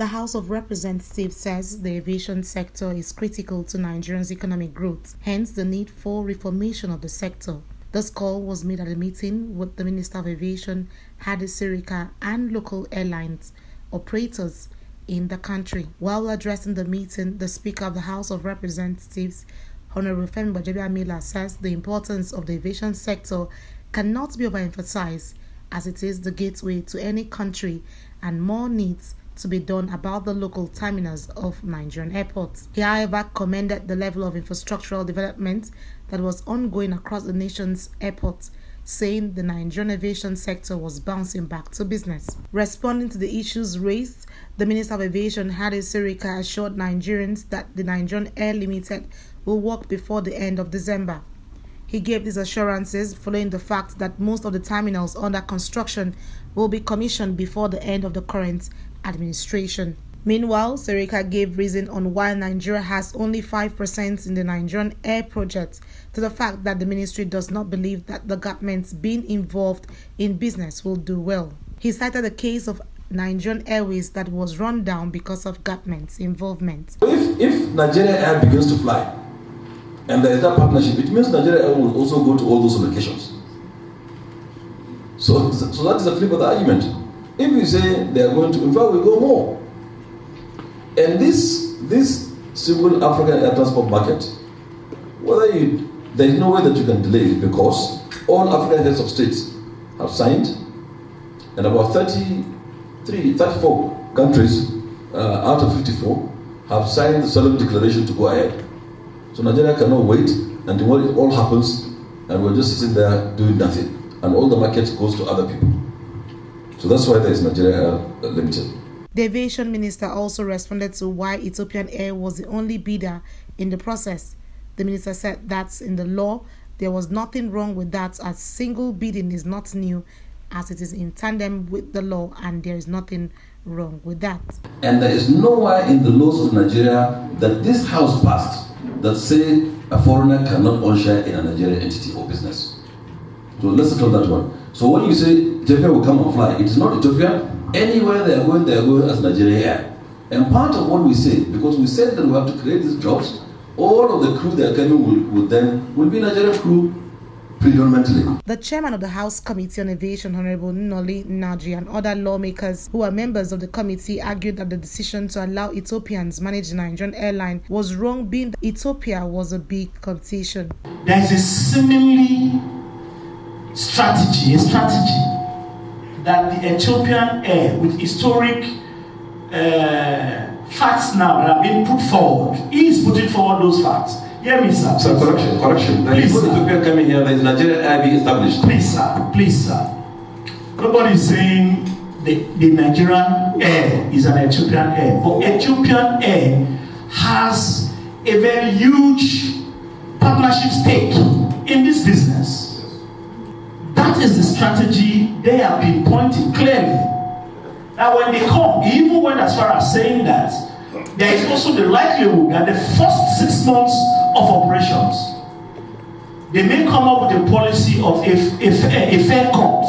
The House of Representatives says the aviation sector is critical to Nigeria's economic growth, hence the need for reformation of the sector. This call was made at a meeting with the Minister of Aviation, Hadi Sirika, and local airlines operators in the country. While addressing the meeting, the Speaker of the House of Representatives, Honorable Femi Bajabiamila, says the importance of the aviation sector cannot be overemphasized, as it is the gateway to any country and more needs to be done about the local terminals of Nigerian airports. He, however, commended the level of infrastructural development that was ongoing across the nation's airports, saying the Nigerian aviation sector was bouncing back to business. Responding to the issues raised, the Minister of Aviation, Hadi Sirika, assured Nigerians that the Nigerian Air Limited will work before the end of December. He gave these assurances following the fact that most of the terminals under construction will be commissioned before the end of the current administration. Meanwhile, Sirika gave reason on why Nigeria has only 5% in the Nigerian Air project to the fact that the ministry does not believe that the government being involved in business will do well. He cited the case of Nigerian Airways that was run down because of government's involvement. If Nigeria Air begins to fly and there is that partnership, it means Nigeria Air will also go to all those locations. So that is the flip of the argument. If you say they are going to, in fact, we go more. And this single African air transport market, there is no way that you can delay it, because all African heads of states have signed, and about 34 countries out of 54 have signed the solemn declaration to go ahead. So Nigeria cannot wait until it all happens, and we're just sitting there doing nothing, and all the market goes to other people. So that's why there is Nigeria Air Limited. The aviation minister also responded to why Ethiopian Air was the only bidder in the process. The minister said that in the law, there was nothing wrong with that, as single bidding is not new, as it is in tandem with the law, and there is nothing wrong with that. And there is nowhere in the laws of Nigeria that this house passed that say a foreigner cannot own share in a Nigerian entity or business. So let's settle that one. So when you say Ethiopia will come and fly, it is not Ethiopia. Anywhere they are going as Nigerian Air. And part of what we say, because we said that we have to create these jobs, all of the crew that are coming will be Nigerian crew predominantly. The chairman of the House Committee on Aviation, Honorable Noli Naji, and other lawmakers who are members of the committee argued that the decision to allow Ethiopians manage the Nigerian airline was wrong, being that Ethiopia was a big competition. There is a seemingly strategy that the Ethiopian Air, with historic facts now that have been put forward, is putting forward those facts. Hear me, sir. Sir, correction. There is no Ethiopian coming here, there is Nigerian Air being established. Please, sir. Nobody is saying the Nigerian Air is an Ethiopian Air, but Ethiopian Air has a very huge partnership stake in this business. That is the strategy they have been pointing clearly. Now when they come, he even went as far as saying that there is also the likelihood that the first 6 months of operations, they may come up with a policy of a fair cut,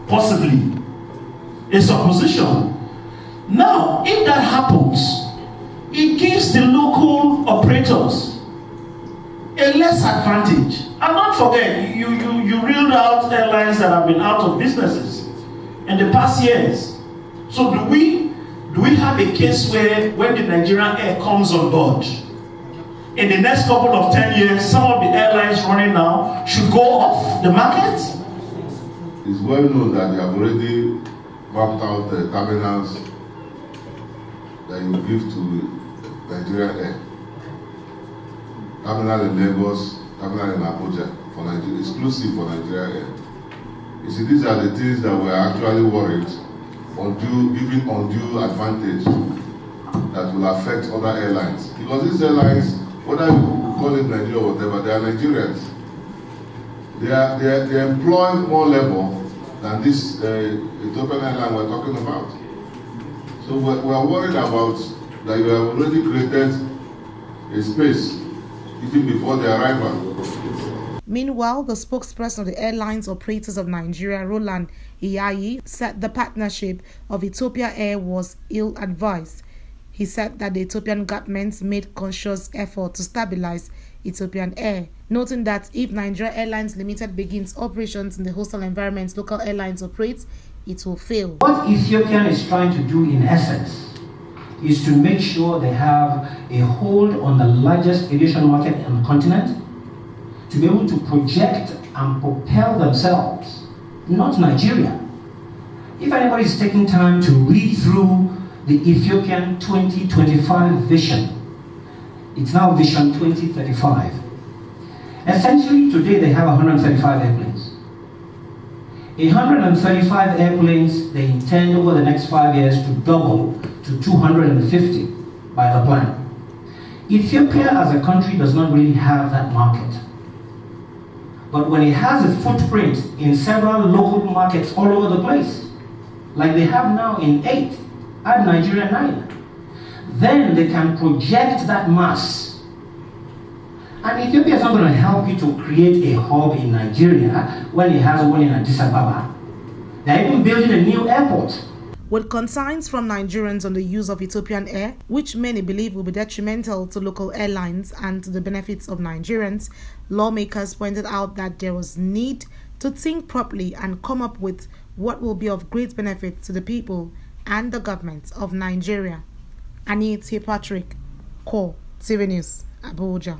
possibly a supposition. Now, if that happens, it gives the local operators a less advantage. And don't forget, you reeled out airlines that have been out of businesses in the past years. So do we have a case where when the Nigerian Air comes on board, in the next couple of 10 years, some of the airlines running now should go off the market? It's well known that they have already mapped out the terminals that you give to Nigerian Air. Terminal in Lagos, terminal in Abuja, for Nigeria, exclusive for Nigeria Air. You see, these are the things that we're actually worried, giving undue advantage that will affect other airlines. Because these airlines, whether you call it Nigeria or whatever, they are Nigerians. They employ more level than this Ethiopian airline we're talking about. So we're worried about that you have already created a space even before the arrival. Meanwhile, the spokesperson of the Airlines Operators of Nigeria, Roland Iyayi, said the partnership of Ethiopia Air was ill-advised. He said that the Ethiopian government made conscious effort to stabilize Ethiopian Air, noting that if Nigeria Airlines Limited begins operations in the hostile environment local airlines operate, it will fail. What Ethiopian is trying to do in essence is to make sure they have a hold on the largest aviation market on the continent, to be able to project and propel themselves, not Nigeria. If anybody is taking time to read through the Ethiopian 2025 vision, it's now Vision 2035. Essentially, today they have 135 airplanes. 135 airplanes, they intend over the next 5 years to double to 250 by the plan. Ethiopia as a country does not really have that market. But when it has a footprint in several local markets all over the place, like they have now in 8, add Nigeria 9, then they can project that mass. And Ethiopia is not going to help you to create a hub in Nigeria when it has one in Addis Ababa. They're even building a new airport. With concerns from Nigerians on the use of Ethiopian Air, which many believe will be detrimental to local airlines and to the benefits of Nigerians, lawmakers pointed out that there was need to think properly and come up with what will be of great benefit to the people and the government of Nigeria. Annie T. Patrick, Core TV News, Abuja.